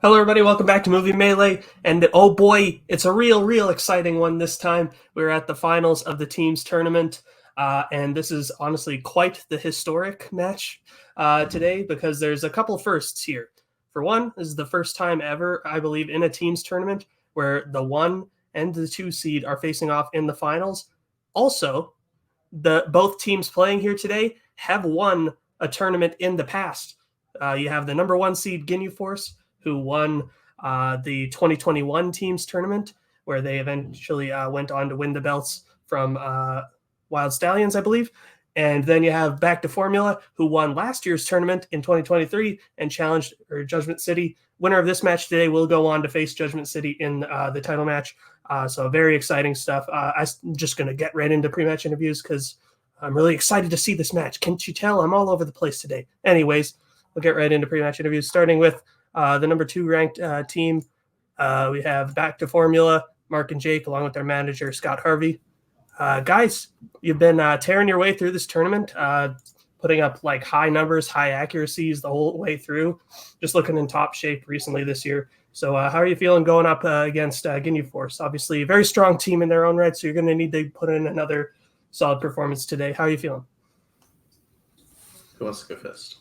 Hello, everybody. Welcome back to Movie Melee. And oh boy, it's a real exciting one this time. We're at the finals of the teams tournament. And this is honestly quite the historic match today because there's a couple firsts here. For one, this is the first time ever, I believe, in a teams tournament where the 1 and the 2 seed are facing off in the finals. Also, both teams playing here today have won a tournament in the past. You have the number 1 seed Ginyu Force, who won the 2021 teams tournament, where they eventually went on to win the belts from Wild Stallions, I believe. And then you have Back to Formula, who won last year's tournament in 2023 and challenged Judgment City. Winner of this match today will go on to face Judgment City in the title match. So very exciting stuff. I'm just going to get right into pre-match interviews because I'm really excited to see this match. Can't you tell? I'm all over the place today. Anyways, we'll get right into pre-match interviews, starting with the number 2 ranked team. We have Back to Formula, Mark and Jake, along with their manager, Scott Harvey. Guys, you've been tearing your way through this tournament, putting up like high numbers, high accuracies the whole way through, just looking in top shape recently this year. So how are you feeling going up against Ginyu Force? Obviously, a very strong team in their own right, so you're going to need to put in another solid performance today. How are you feeling? Who wants to go first?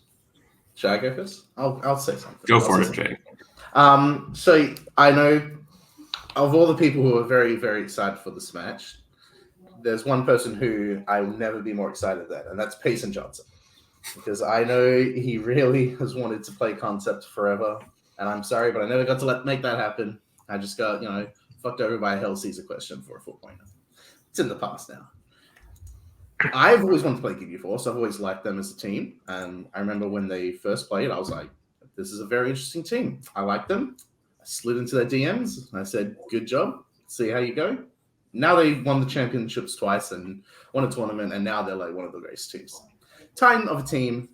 Should I go first? I'll say something. Go for it, Jake. So I know of all the people who are very, very excited for this match, there's one person who I will never be more excited than, and that's Payson Johnson. Because I know he really has wanted to play Concept forever, and I'm sorry, but I never got to make that happen. I just got, fucked over by a Hell Caesar question for a 4-pointer. It's in the past now. I've always wanted to play Ginyu Force. I've always liked them as a team. And I remember when they first played, I was like, this is a very interesting team. I like them. I slid into their DMs. And I said, good job. See how you go. Now they won the championships twice and won a tournament. And now they're like one of the greatest teams. Time of a team.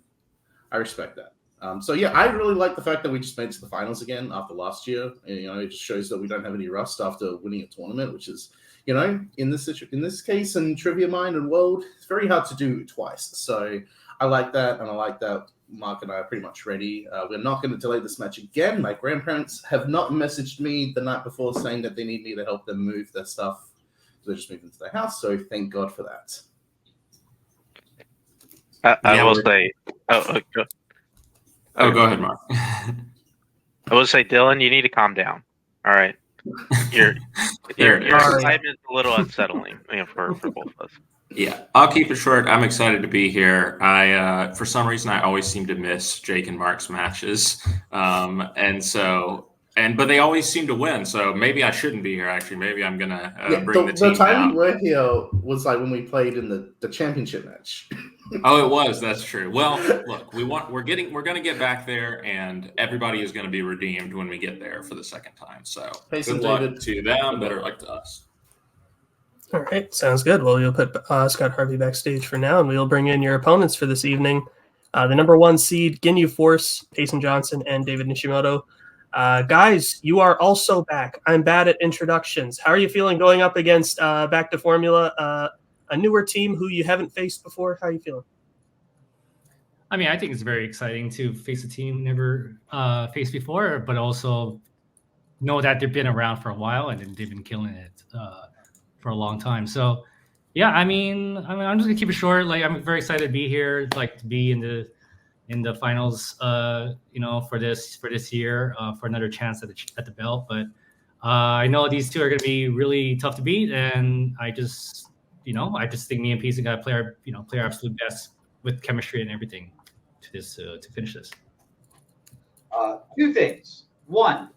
I respect that. I really like the fact that we just made it to the finals again after last year. And, it just shows that we don't have any rust after winning a tournament, which is, in this case, in Trivia Mind and World, it's very hard to do twice. So I like that, and I like that Mark and I are pretty much ready. We're not going to delay this match again. My grandparents have not messaged me the night before saying that they need me to help them move their stuff. So they just moved into their house, so thank God for that. I will say... go ahead, Mark. I will say, Dylan, you need to calm down. All right. Your excitement's a little unsettling for both of us. Yeah, I'll keep it short. I'm excited to be here. I for some reason I always seem to miss Jake and Mark's matches, but they always seem to win. So maybe I shouldn't be here. Actually, maybe I'm gonna bring the team The time down. we were here was like when we played in the championship match. Oh, it was. That's true. Well, look, we're going to get back there, and everybody is going to be redeemed when we get there for the second time. So good luck to them, better luck to us. All right, sounds good. Well, we'll put Scott Harvey backstage for now, and we'll bring in your opponents for this evening. The number 1 seed, Ginyu Force, Payson Johnson, and David Nishimoto. Guys, you are also back. I'm bad at introductions. How are you feeling going up against Back to Formula, a newer team who you haven't faced before? How are you feeling? I mean, I think it's very exciting to face a team never faced before, but also know that they've been around for a while and they've been killing it for a long time. So, yeah, I'm just gonna keep it short. Like, I'm very excited to be here, like to be in the finals, for this year, for another chance at the belt. But I know these two are gonna be really tough to beat, and I just think me and Payson gotta play our absolute best with chemistry and everything to finish this. 2 things. 1,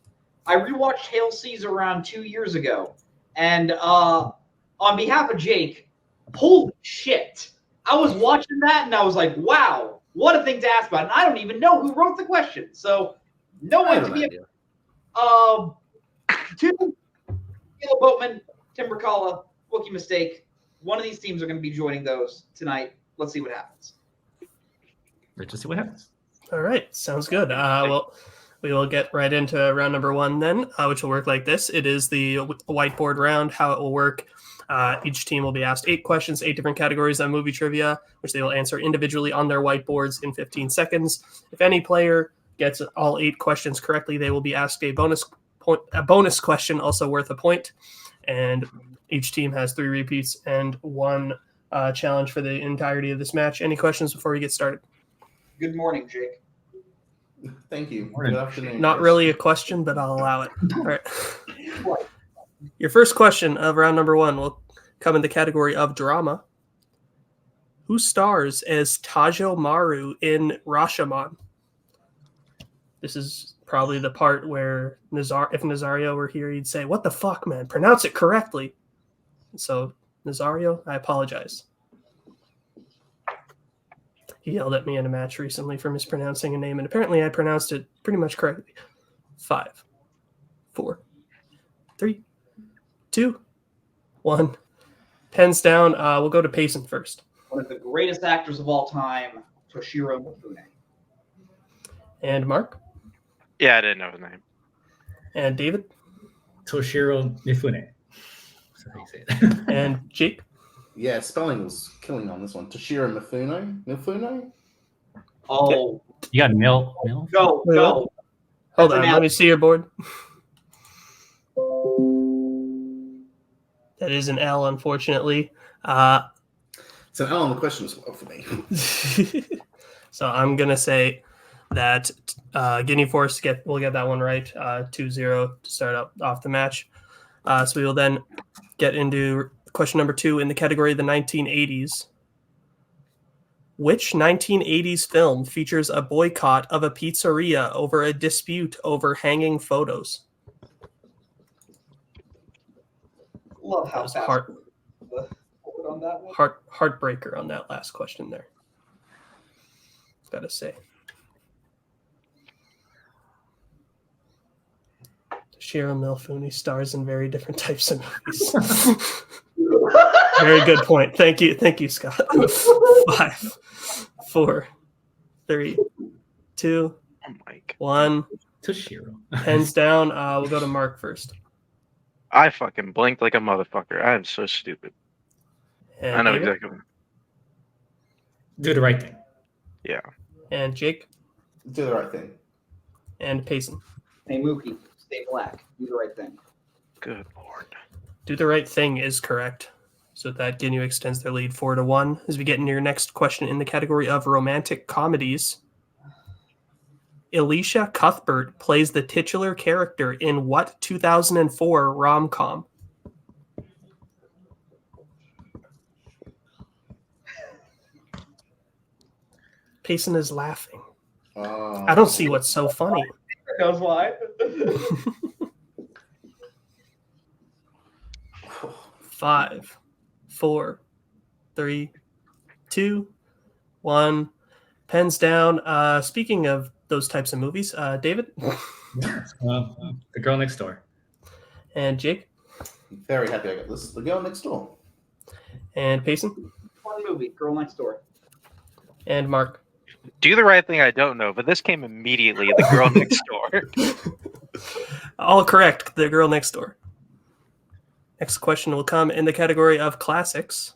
I rewatched Hail Caesar around 2 years ago, and on behalf of Jake, holy shit! I was watching that and I was like, wow, what a thing to ask about, and I don't even know who wrote the question, so no one to be. 2, Caleb Boatman, Tim Brzakala, Wookiee Mistake. One of these teams are going to be joining those tonight. Let's see what happens. Let's just see what happens. All right, sounds good. Well, we will get right into round number 1 then, which will work like this. It is the whiteboard round. How it will work. Each team will be asked 8 questions, 8 different categories on movie trivia, which they will answer individually on their whiteboards in 15 seconds. If any player gets all 8 questions correctly, they will be asked a bonus question, also worth a point. And each team has 3 repeats and 1 challenge for the entirety of this match. Any questions before we get started? Good morning, Jake. Thank you. Morning. Good afternoon. Not Chris. really a question, but I'll allow it. All right. Your first question of round number 1 will come in the category of drama. Who stars as Tajo Maru in Rashomon? This is probably the part where if Nazario were here, he'd say, "What the fuck, man? Pronounce it correctly." So, Nazario, I apologize. He yelled at me in a match recently for mispronouncing a name, and apparently I pronounced it pretty much correctly. 5, 4, 3, 2, 1. Pens down. We'll go to Payson first. One of the greatest actors of all time, Toshiro Mifune. And Mark. Yeah, I didn't know his name. And David. Toshiro Mifune. That's how you say it. And Jake. Yeah, spelling was killing on this one. Toshiro Mifune? Mifune? Oh, You got Mil. go. Hold on. Let me see your board. That is an L, unfortunately. It's an L on the question as well for me. So I'm going to say that Ginyu Force will get that one right, 2-0 to start off the match. So we will then get into question number 2 in the category of the 1980s. Which 1980s film features a boycott of a pizzeria over a dispute over hanging photos? Love how That was fast on that one. heartbreaker on that last question there. Gotta say. Toshiro Mifune stars in very different types of movies. Very good point. Thank you, Scott. 5, 4, 3, 2, Oh my God. 1. Toshiro. Pens down. We'll go to Mark first. I fucking blinked like a motherfucker. I am so stupid. And I know David? exactly. Do the right thing. Yeah. And Jake? Do the right thing. And Payson. Hey, Mookie, stay black. Do the right thing. Good lord. Do the right thing is correct. So that Ginyu extends their lead 4-1. As we get into your next question in the category of romantic comedies, Alicia Cuthbert plays the titular character in what 2004 rom-com? Payson is laughing. I don't see what's so funny. Knows why? 5, 4, 3, 2, 1. Pens down. Speaking of those types of movies, David? The Girl Next Door. And Jake? Very happy I got this. The Girl Next Door. And Payson? Fun movie, Girl Next Door. And Mark? Do the right thing. I don't know, but this came immediately. The girl next door. All correct. The Girl Next Door. Next question will come in the category of classics.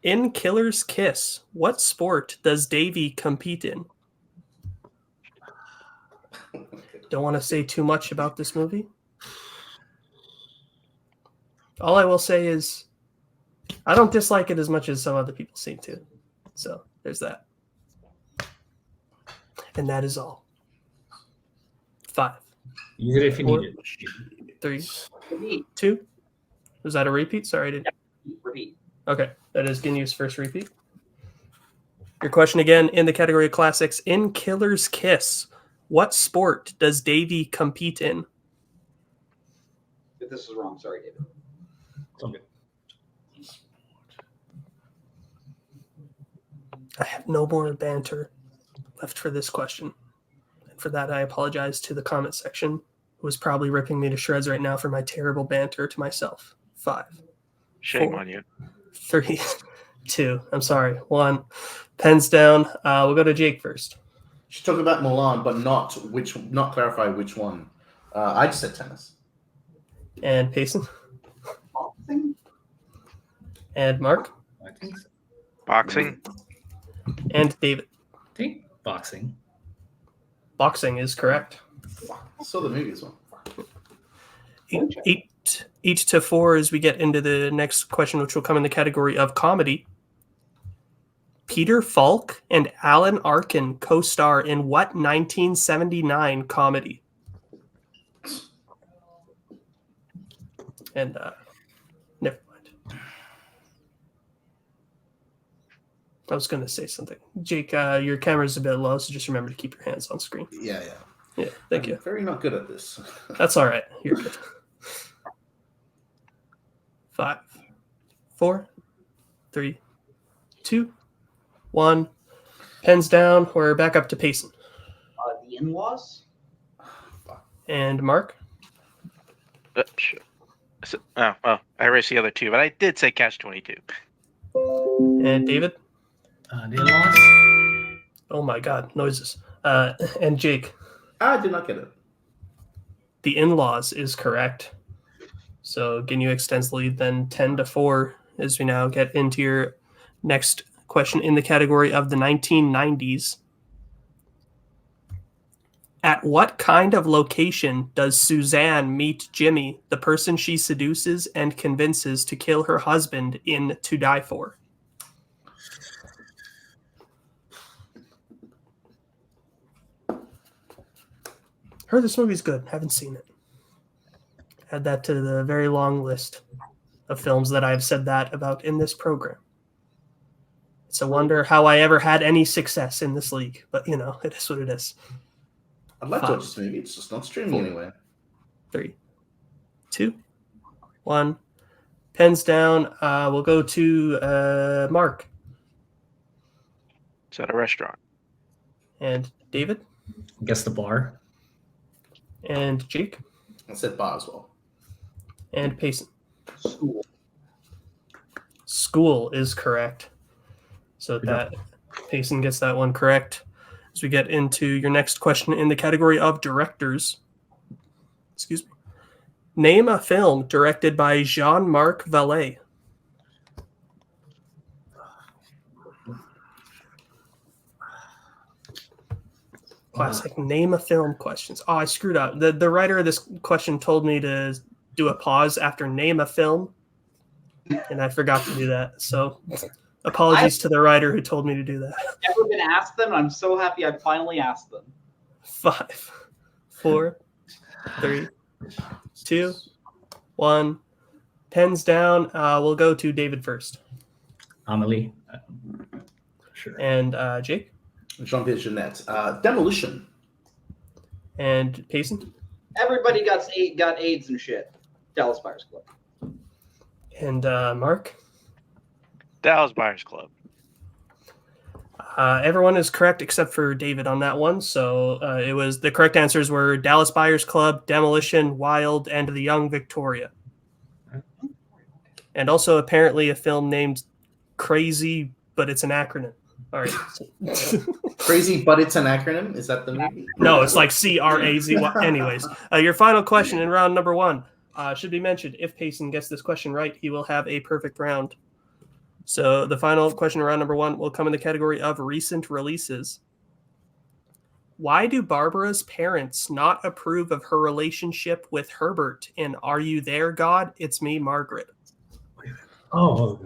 In Killer's Kiss, what sport does Davy compete in? Don't want to say too much about this movie. All I will say is I don't dislike it as much as some other people seem to. So there's that. And that is all. 5, Use it if you need it. 3, Repeat. 2. Was that a repeat? Sorry, I didn't. Repeat. Okay, that is Ginyu's first repeat. Your question again in the category of classics. In Killer's Kiss, what sport does Davy compete in? If this is wrong, sorry, David. It's all good. I have no more banter left for this question. And for that, I apologize to the comment section, who is probably ripping me to shreds right now for my terrible banter to myself. 5, Shame 4, on you. 3, 2. I'm sorry. 1. Pens down. We'll go to Jake first. She's talking about Milan, but not clarify which one. I just said tennis. And Payson. Boxing? And Mark. I think so. Boxing. And David. I think boxing. Boxing is correct. I saw the movie as well. 8-4 as we get into the next question, which will come in the category of comedy. Peter Falk and Alan Arkin co-star in what 1979 comedy? And never mind. I was going to say something. Jake, your camera's a bit low, so just remember to keep your hands on screen. Yeah. Yeah, thank you. Very not good at this. That's all right. You're good. 5, 4, 3, 2, 1. Pens down. We're back up to Payson. The in-laws? And Mark? Sure. Oh, well, I erased the other two, but I did say Catch-22. And David? The in-laws? Oh my God, noises. And Jake? I did not get it. The in-laws is correct. So Ginyu extends the lead then 10-4 as we now get into your next question in the category of the 1990s. At what kind of location does Suzanne meet Jimmy, the person she seduces and convinces to kill her husband in To Die For? Heard this movie's good. Haven't seen it. Add that to the very long list of films that I've said that about in this program. It's a wonder how I ever had any success in this league, but it is what it is. I'd like to watch this movie. It's just not streaming anywhere. 3, 2, 1. Pens down. We'll go to Mark. It's at a restaurant. And David. I guess the bar. And Jake. I said bar as well. And Payson. School. School is correct. So that Payson gets that one correct. As we get into your next question in the category of directors. Excuse me. Name a film directed by Jean-Marc Vallée. Classic name a film questions. Oh, I screwed up. The writer of this question told me to do a pause after name a film, and I forgot to do that. So apologies to the writer who told me to do that. I've never been asked them. I'm so happy I finally asked them. 5, 4, 3, 2, 1. Pens down. We'll go to David first. Amelie. Sure. And Jake. Jean-Pierre Jeunet. Demolition. And Payson. Everybody got AIDS and shit. Dallas Buyers Club. And Mark. Dallas Buyers Club. Everyone is correct except for David on that one. So it was the correct answers were Dallas Buyers Club, Demolition, Wild, and The Young Victoria. And also apparently a film named Crazy, but it's an acronym. All right. Crazy, but it's an acronym? Is that the movie? No, it's like CRAZY. Anyways, your final question in round number 1 should be mentioned. If Payson gets this question right, he will have a perfect round. So the final question in round number 1 will come in the category of recent releases. Why do Barbara's parents not approve of her relationship with Herbert in Are You There, God? It's Me, Margaret. Oh.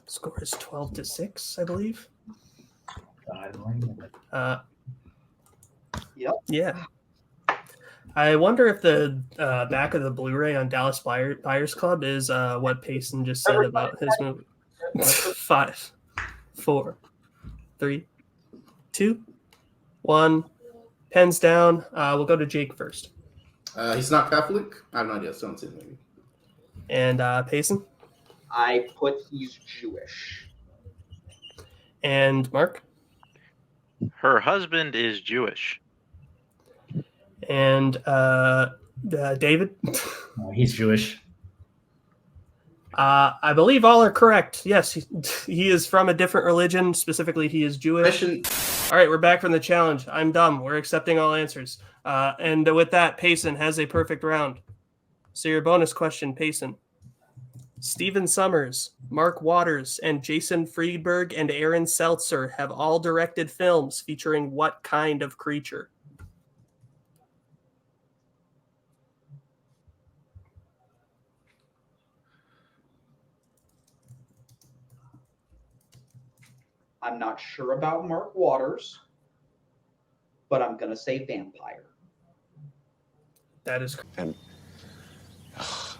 Score is 12-6, I believe. Yep. Yeah. I wonder if the back of the Blu-ray on Dallas Buyers Club is what Payson just said about his movie. 5, 4, 3, 2, 1. Pens down. We'll go to Jake first. He's not Catholic? I have no idea. Still haven't seen the movie. And Payson. I put he's Jewish. And Mark. Her husband is Jewish. And David. He's Jewish. I believe all are correct. Yes, he is from a different religion. Specifically, he is Jewish. All right, we're back from the challenge. I'm dumb. We're accepting all answers. And with that, Payson has a perfect round. So your bonus question, Payson. Stephen Summers, Mark Waters, and Jason Friedberg and Aaron Seltzer have all directed films featuring what kind of creature? I'm not sure about Mark Waters, but I'm going to say vampire. That is And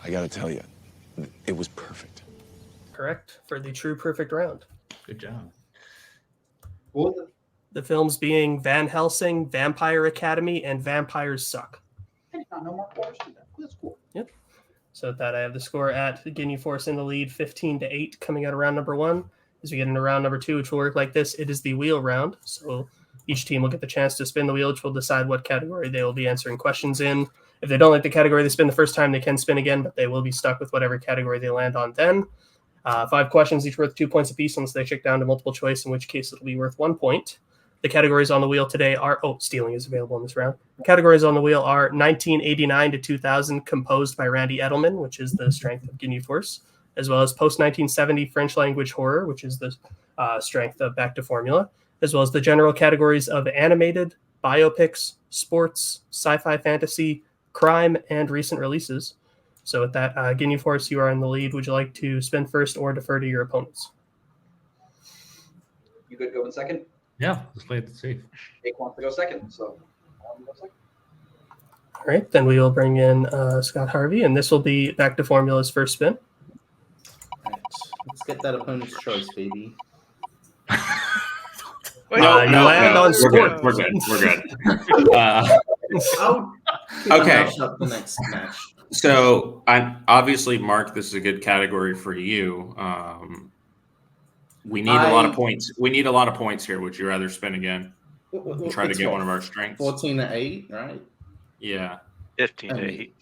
I got to tell you, it was perfect. correct for the true perfect round. Good job. What was it? The films being Van Helsing, Vampire Academy, and Vampires Suck. I did not know Mark Waters did that. That's cool. So with that, I have the score at Ginyu Force in the lead, 15-8, coming out of round number 1. As we get into round number 2, which will work like this, it is the wheel round. So each team will get the chance to spin the wheel, which will decide what category they will be answering questions in. If they don't like the category they spin the first time, they can spin again, but they will be stuck with whatever category they land on then. 5 questions, each worth 2 points apiece, unless they check down to multiple choice, in which case it'll be worth 1 point. The categories on the wheel today are... Oh, stealing is available in this round. The categories on the wheel are 1989 to 2000, composed by Randy Edelman, which is the strength of Ginyu Force, as well as post-1970 French language horror, which is the strength of Back to Formula, as well as the general categories of animated, biopics, sports, sci-fi fantasy, crime, and recent releases. So with that, Ginyu Force, you are in the lead. Would you like to spin first or defer to your opponents? You good going second? Yeah, let's play it safe. Jake wants to go second, so I want to go second. All right, then we will bring in Scott Harvey, and this will be Back to Formula's first spin. Right. Let's get that opponent's choice, baby. No, land on we're good. sport. We're good. We're good. I'll keep my Okay. mouth shut the next match. So, obviously, Mark, this is a good category for you. We need a lot of points. We need a lot of points here. Would you rather spin again? Try to It's get what, one of our strengths. 14-8, right? Yeah. 15-8.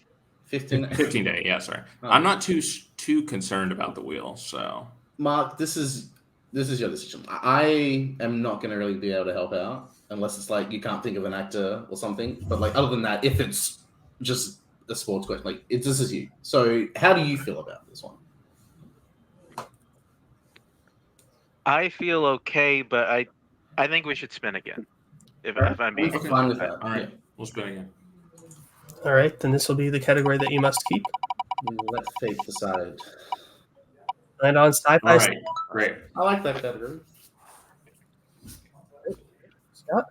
15. 15-8. Yeah, sorry. Oh. I'm not too concerned about the wheel. So, Mark, this is your decision. I am not going to really be able to help out unless it's like you can't think of an actor or something. But like other than that, if it's just a sports question, like this is you. So how do you feel about this one? I feel okay, but I think we should spin again. If I'm being I'm fine with that. all right, Yeah. we'll spin again. All right, then this will be the category that you must keep. Let fate decide. Land on sci-fi. All right, great. I like that category. Scott.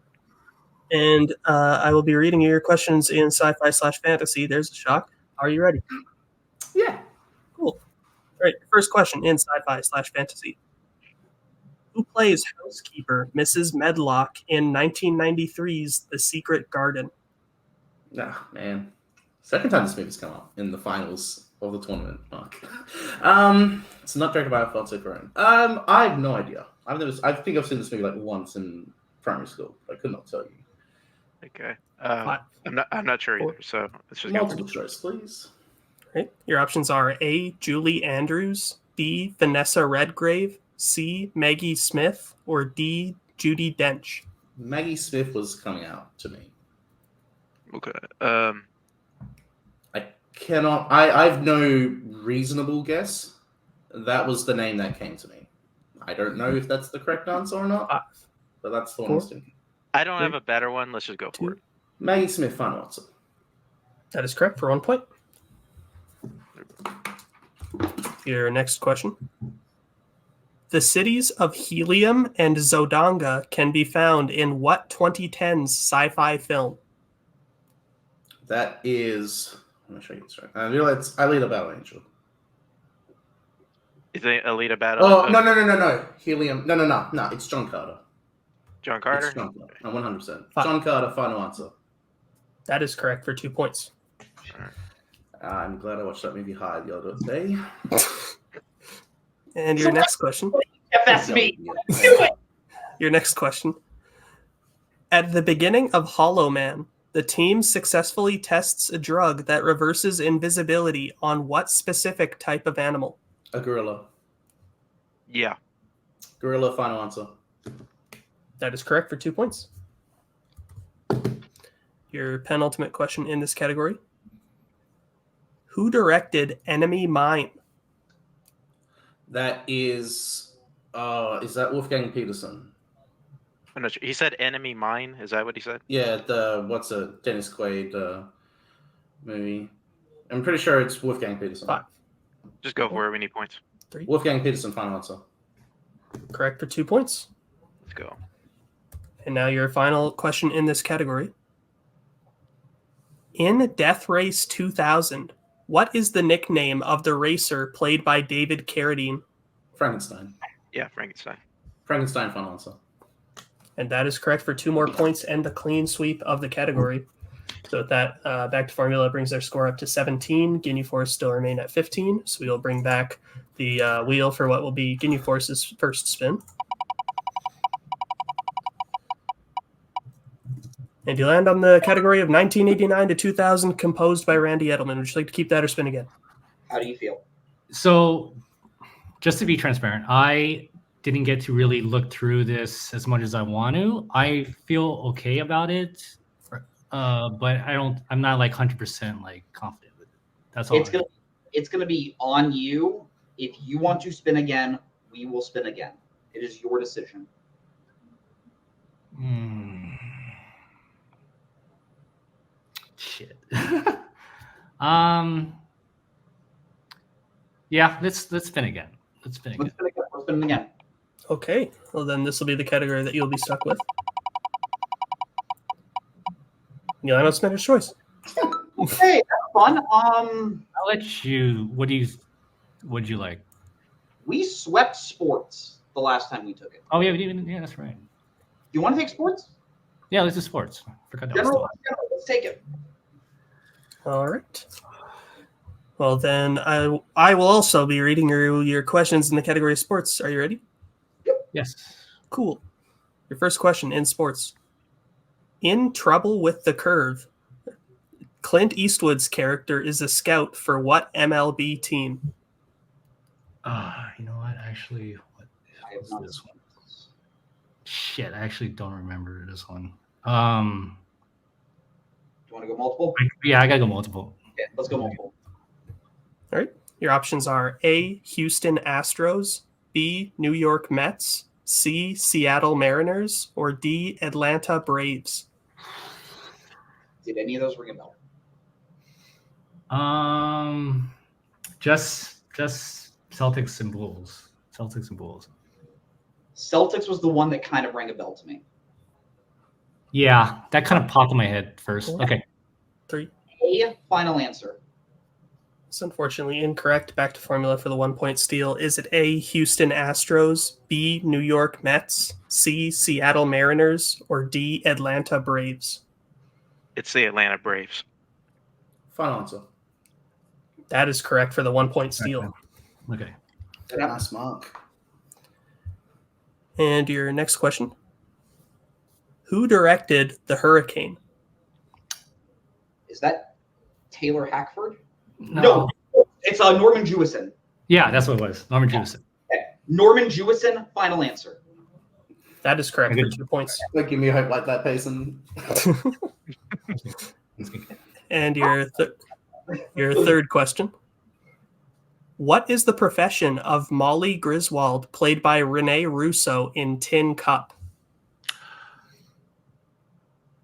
And I will be reading you your questions in sci-fi/fantasy. There's a shock. Are you ready? Yeah. Cool. All right, first question in sci-fi/fantasy. Who plays housekeeper Mrs. Medlock in 1993's The Secret Garden? Nah, man. Second time this movie's come up in the finals of the tournament. Mark. It's not directed by Alfonso Cuarón. I have no idea. I think I've seen this movie like once in primary school. I could not tell you. Okay. 5, I'm not sure 4, either. So let's just go. Multiple choice, please. Right. Your options are A, Julie Andrews, B, Vanessa Redgrave, C, Maggie Smith, or D, Judi Dench. Maggie Smith was coming out to me. Okay. I cannot. I've no reasonable guess. That was the name that came to me. I don't know if that's the correct answer or not, but that's the one I was thinking. I don't have a better one. Let's just go for it. Maggie Smith, final answer. That is correct for 1 point. Your next question. The cities of Helium and Zodanga can be found in what 2010s sci-fi film? That is. I'm gonna show you this right. It's Alita Battle Angel. Is it Alita Battle? Oh no! Helium. No. It's John Carter. John Carter? It's John Carter. No, 100%. Fine. John Carter, final answer. That is correct for 2 points. I'm glad I watched that movie High the other day. And your next question. FS me. Yeah. Do it. Your next question. At the beginning of Hollow Man, the team successfully tests a drug that reverses invisibility on what specific type of animal? A gorilla. Yeah. Gorilla, final answer. That is correct for 2 points. Your penultimate question in this category. Who directed Enemy Mine? That is that Wolfgang Peterson? I'm not sure. He said "enemy mine." Is that what he said? Yeah, what's a Dennis Quaid movie? I'm pretty sure it's Wolfgang Peterson. 5, Just go for it. We need points. 3. Wolfgang Peterson, final answer. Correct for 2 points. Let's go. And now your final question in this category. In Death Race 2000, what is the nickname of the racer played by David Carradine? Frankenstein. Yeah, Frankenstein. Frankenstein, final answer. And that is correct for 2 more points and the clean sweep of the category. So with that, back to formula brings their score up to 17. Ginyu Force still remain at 15. So we'll bring back the wheel for what will be Ginyu Force's first spin. And you land on the category of 1989 to 2000, composed by Randy Edelman. Would you like to keep that or spin again? How do you feel? So, just to be transparent, I didn't get to really look through this as much as I want to. I feel okay about it, but I'm not like 100% like confident with it. That's all. It's gonna be on you. If you want to spin again, we will spin again. It is your decision. Shit. Yeah, let's spin again. Let's spin again. We're spinning again. Okay. Well, then this will be the category that you'll be stuck with. Milano Smitter's choice. Okay, that's fun. I'll let you. What'd you like? We swept sports the last time we took it. Oh yeah, that's right. You want to take sports? Yeah, let's do sports. Forgot that. General, let's take it. All right. Well, then I will also be reading your questions in the category of sports. Are you ready? Yes. Cool. Your first question in sports. In Trouble with the Curve, Clint Eastwood's character is a scout for what MLB team? You know what? Actually, what is this one? Shit, I actually don't remember this one. Do you want to go multiple? Yeah, I gotta go multiple. Yeah, let's go multiple. All right. Your options are A, Houston Astros, B, New York Mets, C, Seattle Mariners, or D, Atlanta Braves. Did any of those ring a bell? Just Celtics and Bulls. Celtics and Bulls. Celtics was the one that kind of rang a bell to me. Yeah, that kind of popped in my head first. Okay. 3. A, final answer. It's unfortunately incorrect. Back to formula for the 1-point steal. Is it A, Houston Astros, B, New York Mets, C, Seattle Mariners, or D, Atlanta Braves? It's the Atlanta Braves. Final answer. That is correct for the 1-point steal. Okay. Nice mark. And your next question. Who directed The Hurricane? Is that Taylor Hackford? No. It's Norman Jewison. Yeah, that's what it was. Norman Jewison. Okay. Norman Jewison, final answer. That is correct for 2 points. Don't give me hope like that, Payson. And your third question. What is the profession of Molly Griswold, played by Renee Russo in Tin Cup?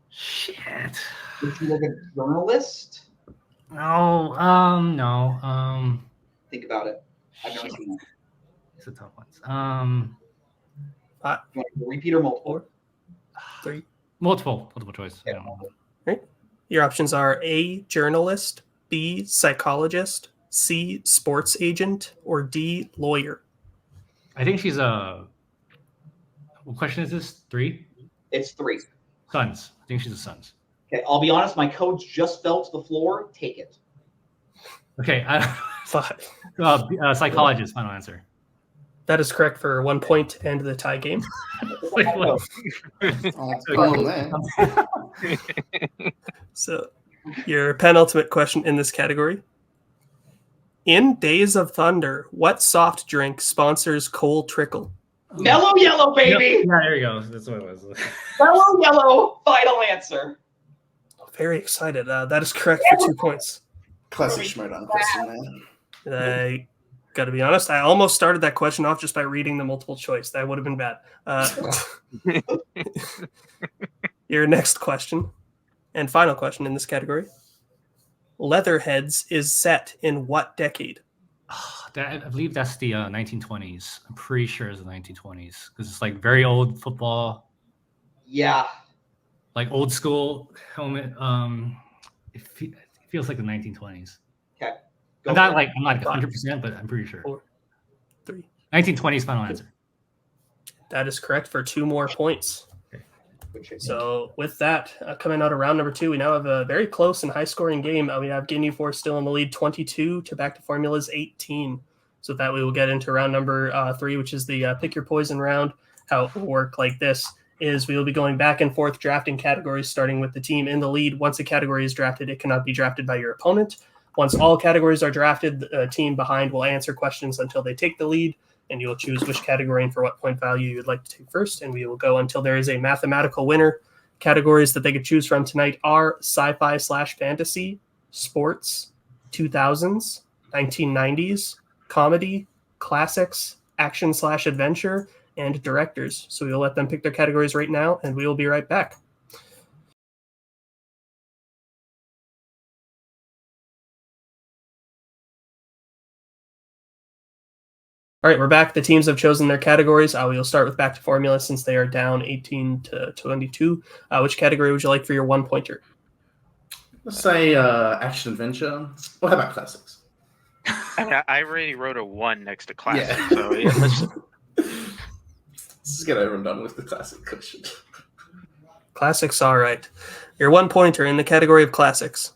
Shit. Is she like a journalist? No. No. Think about it. I've never seen that. It's a tough one. You want to repeat or multiple? 3. Multiple choice. Okay. Yeah. Right. Your options are A, journalist, B, psychologist, C, sports agent, or D, lawyer. I think she's a. What question is this? 3? It's 3. Suns. I think she's a Suns. Okay, I'll be honest. My codes just fell to the floor. Take it. Okay. 5. Psychologist. Final answer. That is correct for 1 point and the tie game. So, your penultimate question in this category. In Days of Thunder, what soft drink sponsors Cole Trickle? Mellow Yellow, baby. Yeah, there you go. That's what it was. Mellow Yellow, final answer. Very excited. That is correct for 2 points. Classic Schmodown question, man. got to be honest. I almost started that question off just by reading the multiple choice. That would have been bad. Your next question and final question in this category. Leatherheads is set in what decade? I believe that's the 1920s. I'm pretty sure it's the 1920s because it's like very old football, Yeah. like old school helmet. It feels like the 1920s. Okay. I'm not 100%, but I'm pretty sure. 4, 3. 1920s final answer. That is correct for 2 more points. So with that, coming out of round number 2, we now have a very close and high-scoring game. We have Ginyu 4 still in the lead, 22 to Back to Formulas 18. So with that, we will get into round number 3, which is the pick your poison round. How it will work like this is we will be going back and forth drafting categories, starting with the team in the lead. Once a category is drafted, it cannot be drafted by your opponent. Once all categories are drafted, the team behind will answer questions until they take the lead, and you'll choose which category and for what point value you'd like to take first, and we will go until there is a mathematical winner. Categories that they could choose from tonight are sci-fi/fantasy, sports, 2000s, 1990s, comedy, classics, action/adventure, and directors. So we'll let them pick their categories right now, and we will be right back. All right, we're back. The teams have chosen their categories. We will start with Back to Formula since they are down 18 to 22. Which category would you like for your 1-pointer? Let's say action adventure. Well, how about classics? I already wrote a 1 next to classic. Yeah. So yeah, let's just get over and done with the classic question. Classics, all right. Your 1-pointer in the category of classics.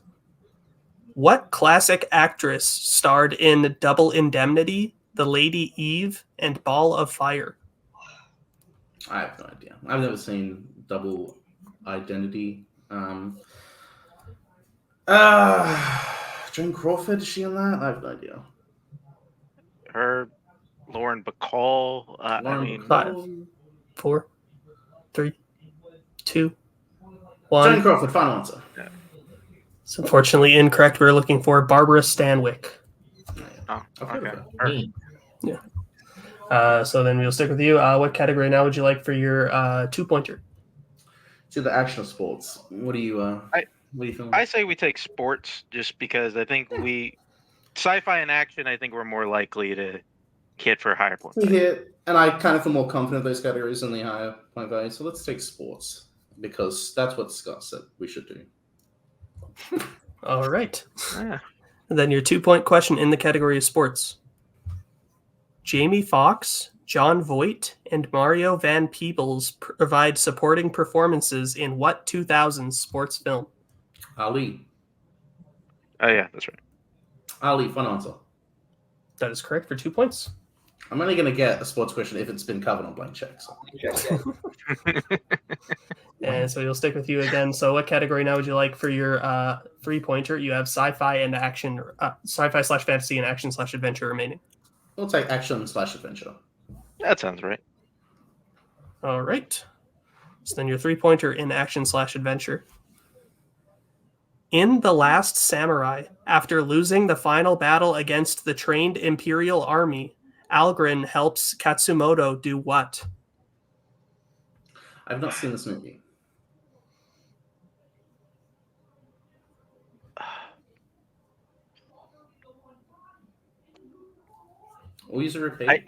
What classic actress starred in Double Indemnity, The Lady Eve, and Ball of Fire? I have no idea. I've never seen Double Identity. Joan Crawford, is she on that? I have no idea. her, Lauren Bacall. Lauren 5, 4, 3, 2, Joan 1. Crawford, final answer. It's unfortunately incorrect. We're looking for Barbara Stanwyck. Oh, I've heard okay. of her. So then we'll stick with you. What category now would you like for your 2-pointer? To the action of sports. What do you feeling? I say we take sports just because I think sci-fi and action. I think we're more likely to hit for a higher point. Yeah, and I kind of feel more confident in those categories than the higher point value. So let's take sports because that's what Scott said we should do. All right. Yeah. And then your 2-point question in the category of sports. Jamie Foxx, John Voight, and Mario Van Peebles provide supporting performances in what 2000s sports film? Ali. Oh yeah, that's right. Ali, final answer. That is correct for 2 points. I'm only going to get a sports question if it's been covered on blank checks. And so you'll stick with you again. So what category now would you like for your 3-pointer? You have sci-fi and action, sci-fi/fantasy and action/adventure remaining. We'll take action/adventure. That sounds right. All right. So then your 3-pointer in action/adventure. In The Last Samurai, after losing the final battle against the trained Imperial Army, Algren helps Katsumoto do what? I've not seen this movie. We'll use a repeat.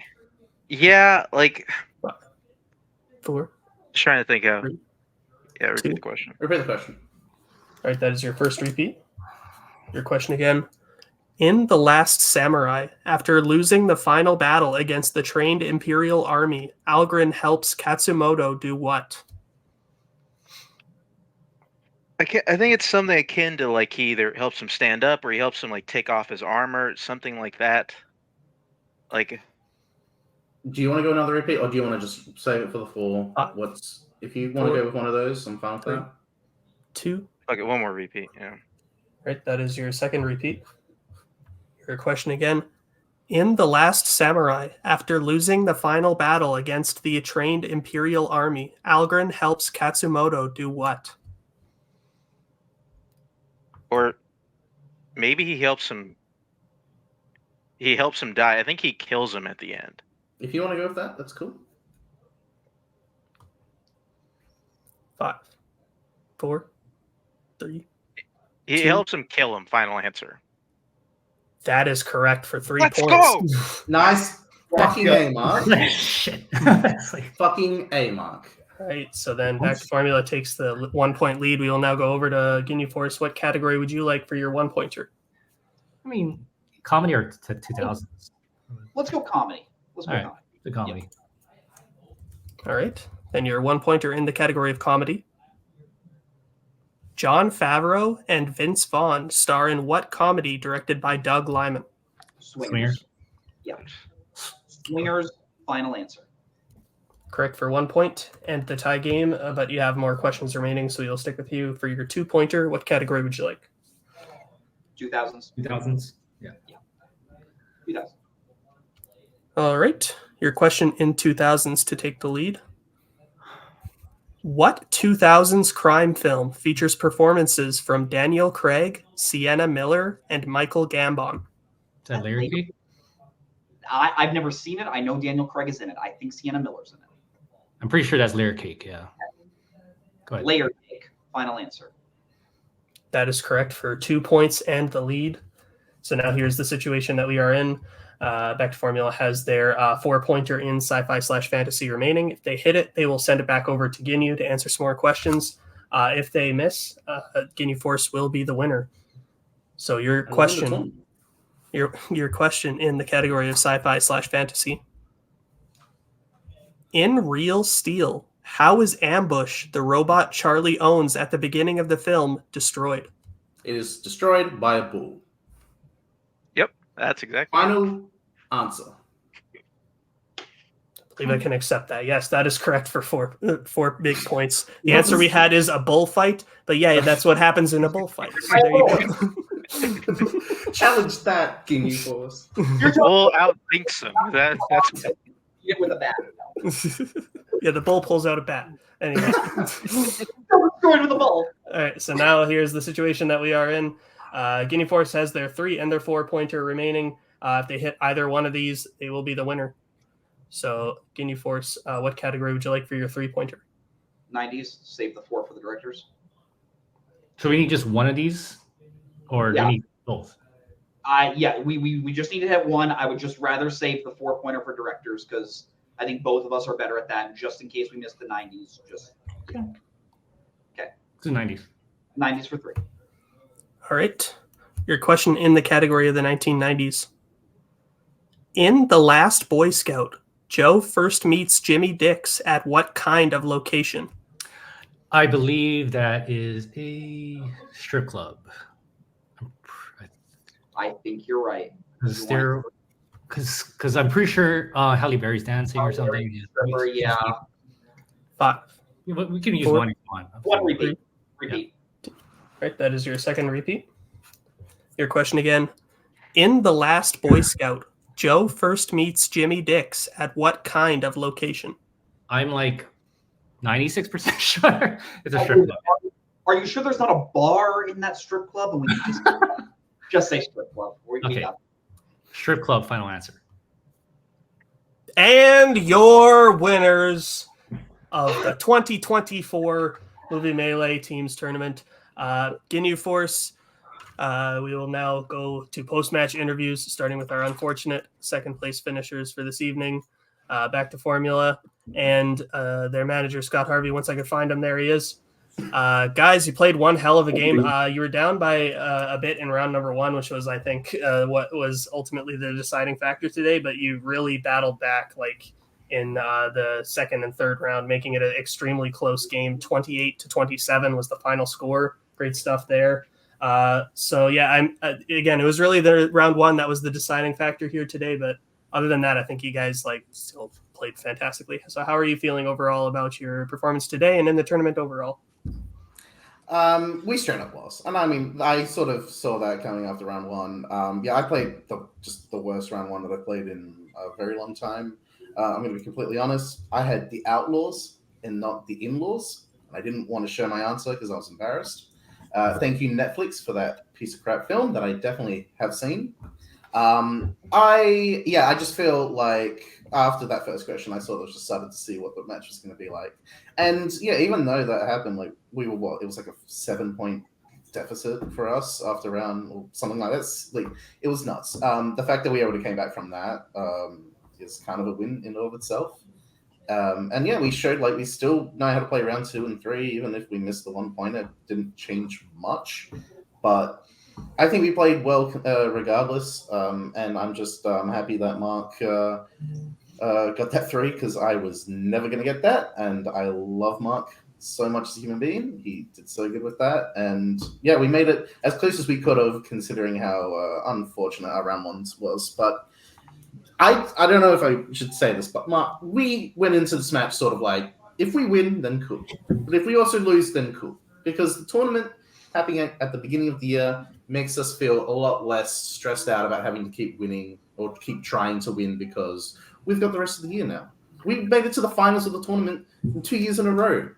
Yeah, like 4. just trying to think of. 3, Yeah, repeat 2. the question. Repeat the question. All right, that is your first repeat. Your question again. In The Last Samurai, after losing the final battle against the trained Imperial Army, Algren helps Katsumoto do what? I think it's something akin to like he either helps him stand up or he helps him like take off his armor, something like that. Like, do you want to go another repeat, or do you want to just save it for the 4? If you want to 4, go with one of those, I'm fine with 3, that. 2. okay, one more repeat. Yeah. Right, that is your second repeat. Your question again. In The Last Samurai, after losing the final battle against the trained Imperial Army, Algren helps Katsumoto do what? Or maybe he helps him He helps him die. I think he kills him at the end. If you want to go with that, that's cool. 5, 4, 3. He 2. helps him kill him. Final answer. That is correct for 3 Let's points. go! Nice. Fucking A, Mark. Shit. It's like, Fucking A, Mark. All right, so then back to Formula takes the 1 point lead. We will now go over to Ginyu Force. What category would you like for your 1 pointer? I mean, comedy or 2000s? Let's go comedy. Let's go All right. comedy. The comedy. All right, then your 1 pointer in the category of comedy. Jon Favreau and Vince Vaughn star in what comedy directed by Doug Liman? Swingers. Yeah. Swingers. Final answer. Correct for 1 point and the tie game, but you have more questions remaining, so we'll stick with you for your 2 pointer. What category would you like? 2000s. 2000s? Yeah. 2000s. All right, your question in 2000s to take the lead. What 2000s crime film features performances from Daniel Craig, Sienna Miller, and Michael Gambon? Is that Larry King? I've never seen it. I know Daniel Craig is in it. I think Sienna Miller's in it. I'm pretty sure that's Layer Cake, yeah. Go ahead. Layer cake. Final answer. That is correct for 2 points and the lead. So now here's the situation that we are in. Back to Formula has their 4-pointer in sci-fi/fantasy remaining. If they hit it, they will send it back over to Ginyu to answer some more questions. If they miss, Ginyu Force will be the winner. So your question in the category of sci-fi/fantasy. In Real Steel, how is Ambush, the robot Charlie owns at the beginning of the film, destroyed? It is destroyed by a bull. Yep, that's exactly. Final answer. I believe I can accept that. Yes, that is correct for 4 big points. The answer we had is a bullfight, but yeah, that's what happens in a bullfight. So there you go. Challenge that, Ginyu Force. Bull outthinks him. That's Hit with a bat. Yeah, the bull pulls out a bat. Anyway. Going with the ball. All right, so now here's the situation that we are in. Ginyu Force has their 3 and their 4-pointer remaining. If they hit either one of these, they will be the winner. So, Ginyu Force, what category would you like for your 3-pointer? 90s. Save the 4 for the directors. So we need just one of these? Or do we need both? Yeah, we just need to hit one. I would just rather save the 4-pointer for directors because I think both of us are better at that. Just in case we miss the 90s, just Okay. It's the 90s. 90s for 3. All right. Your question in the category of the 1990s. In The Last Boy Scout, Joe first meets Jimmy Dix at what kind of location? I believe that is a strip club. I think you're right. Because I'm pretty sure Halle Berry's dancing or something. Yeah. 5. We can use 4. one if you want. One repeat. Repeat. Right, that is your second repeat. Your question again. In The Last Boy Scout, Joe first meets Jimmy Dix at what kind of location? I'm like 96% sure it's a strip club. Are you sure there's not a bar in that strip club? And we can just say strip club. Okay. Strip club, final answer. And your winners of the 2024 Movie Melee Teams Tournament, Ginyu Force. We will now go to post-match interviews, starting with our unfortunate second-place finishers for this evening. Back to Formula and their manager, Scott Harvey. Once I could find him, there he is. Guys, you played one hell of a game. You were down by a bit in round number 1, which was, I think, what was ultimately the deciding factor today, but you really battled back like in the second and third round, making it an extremely close game. 28-27 was the final score. Great stuff there. So yeah, again, it was really the round 1 that was the deciding factor here today, but other than that, I think you guys still played fantastically. So how are you feeling overall about your performance today and in the tournament overall? We straight up lost, and I mean, I sort of saw that coming after round 1. Yeah, I played just the worst round 1 that I played in a very long time. I'm going to be completely honest. I had the Outlaws and not the In-Laws. I didn't want to show my answer because I was embarrassed. Thank you, Netflix, for that piece of crap film that I definitely have seen. I just feel like after that first question, I sort of just started to see what the match was going to be like. And yeah, even though that happened, like we were it was like a 7-point deficit for us after round or something like that. Like it was nuts. The fact that we already came back from that is kind of a win in and of itself. And yeah, we showed like we still know how to play round 2 and 3, even if we missed the 1 point. It didn't change much, but I think we played well regardless. And I'm just happy that Mark got that 3 because I was never going to get that. And I love Mark so much as a human being. He did so good with that. And yeah, we made it as close as we could have, considering how unfortunate our round 1 was. But I don't know if I should say this, but Mark, we went into this match sort of like, if we win, then cool. But if we also lose, then cool. Because the tournament happening at the beginning of the year makes us feel a lot less stressed out about having to keep winning or keep trying to win because we've got the rest of the year now. We made it to the finals of the tournament 2 years in a row.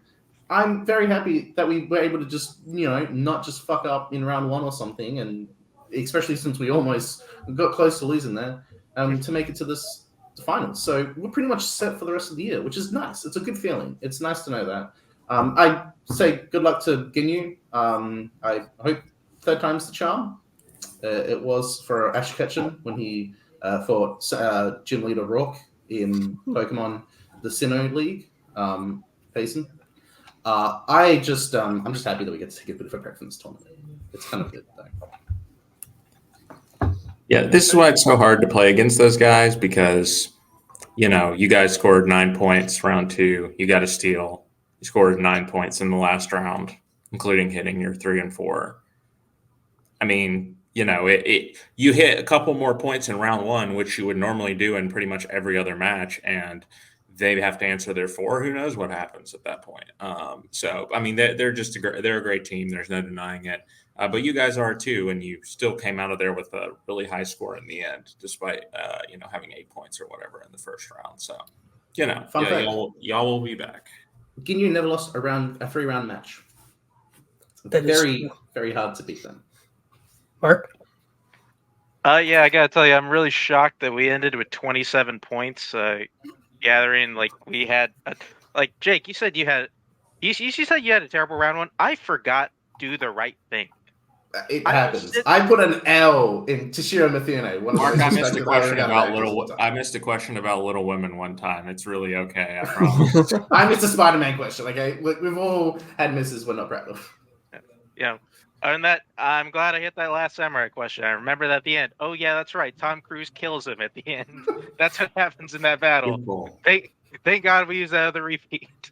I'm very happy that we were able to just, not just fuck up in round 1 or something, and especially since we almost got close to losing there, to make it to the finals. So we're pretty much set for the rest of the year, which is nice. It's a good feeling. It's nice to know that. I say good luck to Ginyu. I hope third time's the charm. It was for Ash Ketchum when he fought Gym Leader Rourke in Pokemon the Sinnoh League. Payson. I'm just happy that we get to take a bit of a break from this tournament. It's kind of good though. Yeah, this is why it's so hard to play against those guys because, you guys scored 9 points round 2. You got a steal. You scored 9 points in the last round, including hitting your 3 and 4. I mean, you hit a couple more points in round 1, which you would normally do in pretty much every other match, and they have to answer their 4. Who knows what happens at that point? So, I mean, they're a great team. There's no denying it. But you guys are too, and you still came out of there with a really high score in the end, despite having 8 points or whatever in the first round. So, y'all will be back. Ginyu never lost a 3-round match. It's very, very hard to beat them. Mark? Yeah, I gotta tell you, I'm really shocked that we ended with 27 points. Gathering like we had, Jake, you said you said you had a terrible round 1. I forgot do the right thing. It happens. I put an L in Toshiro Mifune. Mark, I missed a question about Little Women one time. It's really okay, I promise. I missed a Spider-Man question. Okay, we've all had misses we're not proud of. Yeah. Other than that, I'm glad I hit that last samurai question. I remember that at the end. Oh yeah, that's right. Tom Cruise kills him at the end. That's what happens in that battle. Thank God we used that other repeat.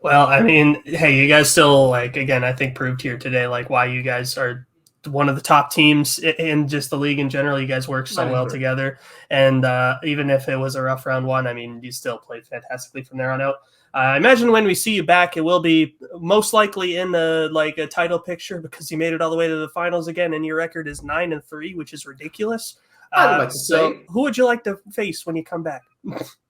Well, I mean, hey, you guys still, again, I think proved here today, why you guys are one of the top teams in just the league in general. You guys work so well together. And even if it was a rough round 1, I mean, you still played fantastically from there on out. I imagine when we see you back, it will be most likely in a title picture because you made it all the way to the finals again, and your record is 9-3, which is ridiculous. I would like to say, who would you like to face when you come back?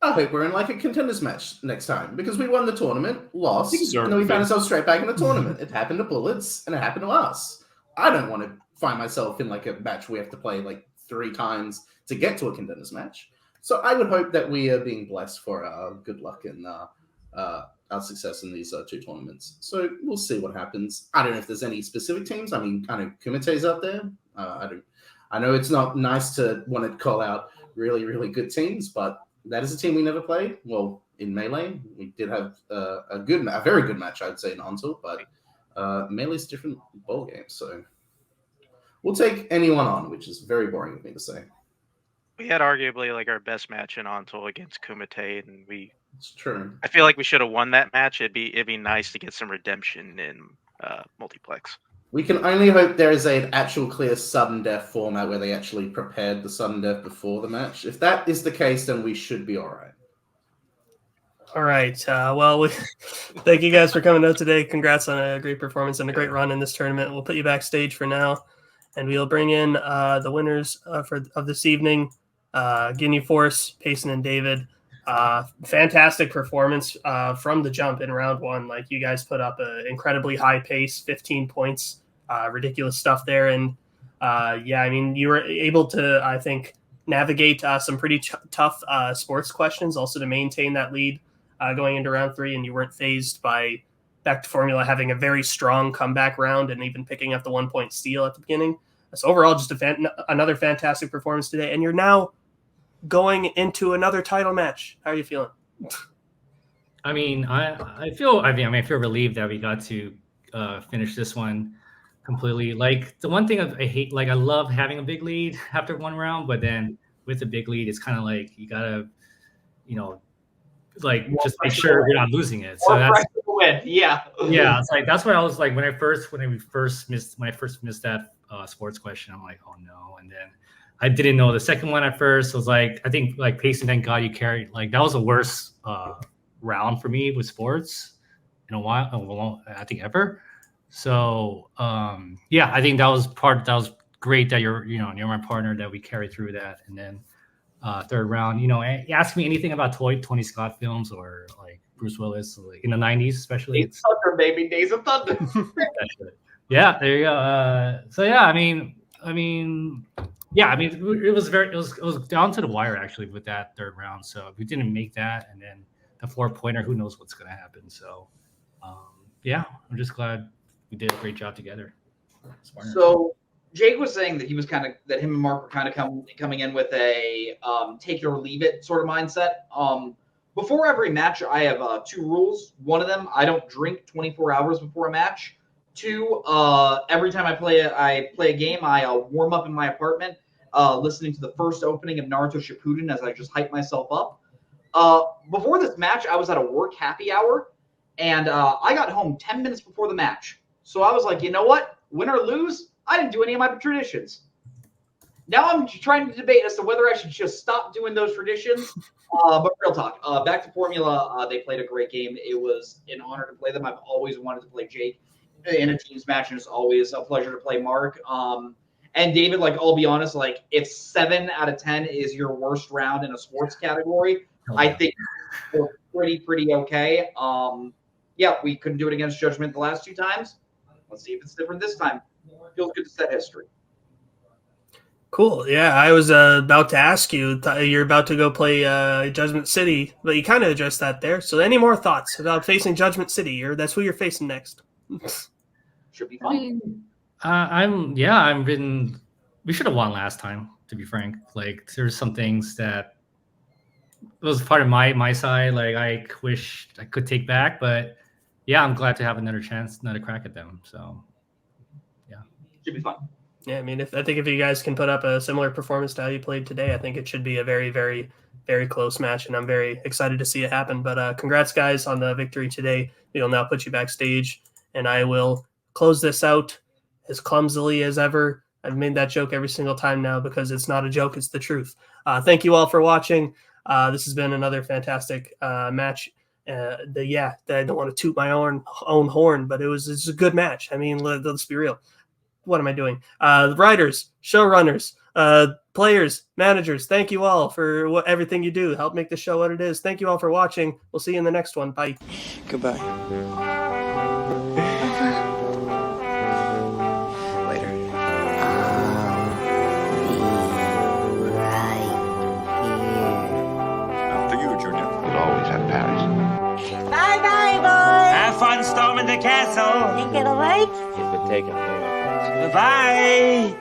I hope we're in a contenders match next time because we won the tournament, lost, and then we found ourselves straight back in the tournament. It happened to Bullets, and it happened to us. I don't want to find myself in a match we have to play 3 times to get to a contenders match. So I would hope that we are being blessed for good luck and our success in these 2 tournaments. So we'll see what happens. I don't know if there's any specific teams. I mean, I know Kumate's out there. I know it's not nice to want to call out really, really good teams, but that is a team we never played. Well, in Melee, we did have a very good match, I'd say, in Onslaught, but Melee's a different ball game. So we'll take anyone on, which is very boring of me to say. We had arguably our best match in Onslaught against Kumite, and It's true. I feel like we should have won that match. It'd be nice to get some redemption in Multiplex. We can only hope there is an actual clear sudden death format where they actually prepared the sudden death before the match. If that is the case, then we should be all right. All right. Well, thank you guys for coming out today. Congrats on a great performance and a great run in this tournament. We'll put you backstage for now, and we'll bring in the winners of this evening, Ginyu Force, Payson, and David. Fantastic performance from the jump in round 1. You guys put up an incredibly high pace, 15 points, ridiculous stuff there. And yeah, I mean, you were able to, I think, navigate some pretty tough sports questions, also to maintain that lead going into round 3, and you weren't phased by Back to Formula having a very strong comeback round and even picking up the 1-point steal at the beginning. So overall, just another fantastic performance today, and you're now going into another title match. How are you feeling? I mean, I feel relieved that we got to finish this one completely. Like, the one thing I hate, like, I love having a big lead after one round, but then with a big lead, it's kind of like you gotta, like, just make sure you're not losing it. So that's win. Yeah. It's like that's what I was like when I first missed that sports question. I'm like, oh no, and then I didn't know the second one at first. I was like, I think like pacing. Thank God you carried. Like, that was the worst round for me with sports in a while. I think ever. So I think that was great that you're my partner, that we carried through that. And then third round, ask me anything about Tony Scott films or like Bruce Willis, like, in the 90s especially. Days of Thunder, baby, Days of Thunder. Yeah, there you go. So yeah, I mean, it was down to the wire actually with that third round. So if we didn't make that, and then the 4-pointer, who knows what's going to happen. So I'm just glad we did a great job together. So Jake was saying that him and Mark were kind of coming in with a take it or leave it sort of mindset. Before every match, I have 2 rules. One of them, I don't drink 24 hours before a match. 2, every time I play a game, I warm up in my apartment, listening to the first opening of Naruto Shippuden as I just hype myself up. Before this match, I was at a work happy hour, and I got home 10 minutes before the match. So I was like, you know what? Win or lose, I didn't do any of my traditions. Now I'm trying to debate as to whether I should just stop doing those traditions. But real talk, Back to Formula, they played a great game. It was an honor to play them. I've always wanted to play Jake in a teams match, and it's always a pleasure to play Mark. And David, like, I'll be honest, like, if 7 out of 10 is your worst round in a sports category, I think we're pretty okay. We couldn't do it against Judgment the last 2 times. Let's see if it's different this time. Feels good to set history. Cool. Yeah, I was about to ask you. You're about to go play Judgment City, but you kind of addressed that there. So, any more thoughts about facing Judgment City? That's who you're facing next. Should be fun. We should have won last time, to be frank. Like, there's some things that was part of my side. Like, I wish I could take back, but yeah, I'm glad to have another crack at them. So, yeah, should be fun. Yeah, I mean, I think if you guys can put up a similar performance to how you played today, I think it should be a very, very, very close match, and I'm very excited to see it happen. But congrats, guys, on the victory today. We'll now put you backstage, and I will close this out as clumsily as ever. I've made that joke every single time now because it's not a joke, it's the truth. Thank you all for watching. This has been another fantastic match. I don't want to toot my own horn, but it's a good match. I mean, let's be real. What am I doing? Writers, showrunners, players, managers, thank you all for everything you do. Help make the show what it is. Thank you all for watching. We'll see you in the next one. Bye. Goodbye. Later. After you, Junior. You'll always have Paris. Bye-bye, boys. Have fun storming the castle. Think it'll work? If it take 'em. Bye.